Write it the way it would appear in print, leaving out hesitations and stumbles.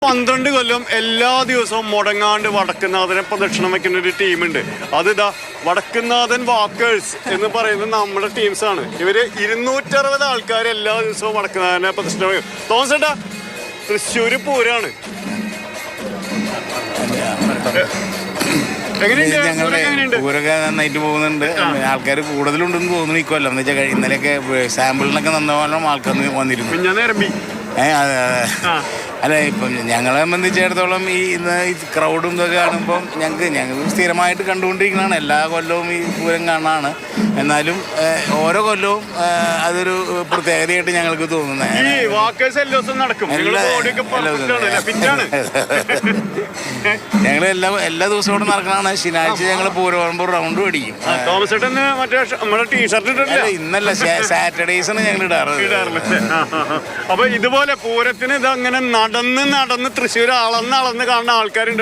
12 കൊല്ലം എല്ലാ ദിവസവും മുടങ്ങാണ്ട് വടക്കുന്നാഥനെ പ്രദക്ഷിണം വയ്ക്കുന്ന ഒരു ടീമുണ്ട്. അതിതാ വടക്കുന്നാഥൻ വാക്കേഴ്സ് എന്ന് പറയുന്ന നമ്മുടെ ടീംസാണ്. ഇവര് 260 ആൾക്കാർ എല്ലാ ദിവസവും വടക്കുന്നാഥനെ പ്രദക്ഷിണം വയ്ക്കും. തോമസ് ഏട്ടാ, തൃശ്ശൂര് പൂരാണ്. ഞങ്ങളുടെ പൂരൊക്കെ നന്നായിട്ട് പോകുന്നുണ്ട്. ആൾക്കാർ കൂടുതലുണ്ടെന്ന് തോന്നുന്നു ഇക്കൊല്ലം. എന്ന് വെച്ചാൽ ഇന്നലെയൊക്കെ സാമ്പിളിനൊക്കെ നന്നോളം ആൾക്കാർ വന്നിരുന്നു. അല്ല, ഇപ്പം ഞങ്ങളെ സംബന്ധിച്ചിടത്തോളം ഇന്ന് ഈ ക്രൗഡും ഇതൊക്കെ കാണുമ്പം ഞങ്ങൾ സ്ഥിരമായിട്ട് കണ്ടുകൊണ്ടിരിക്കുന്നതാണ്. എല്ലാ കൊല്ലവും ഈ പൂരം കാണാനാണ്. എന്നാലും ഓരോ കൊല്ലവും അതൊരു പ്രത്യേകതയായിട്ട് ഞങ്ങൾക്ക് തോന്നുന്നത്. ഞങ്ങൾ എല്ലാ ദിവസവും ഇവിടെ നടക്കണതാണ്. ശനിയാഴ്ച ഞങ്ങൾ പൂരമാകുമ്പോൾ റൗണ്ട് പഠിക്കും. ഇന്നല്ല, സാറ്റർഡേയ്സാണ് ഞങ്ങൾ ഇടാറ്. അപ്പൊ ഇതുപോലെ പൂരത്തിന് ഇതങ്ങനെ നടന്ന് തൃശ്ശൂർ അളന്ന് കാണുന്ന ആൾക്കാരുണ്ട്.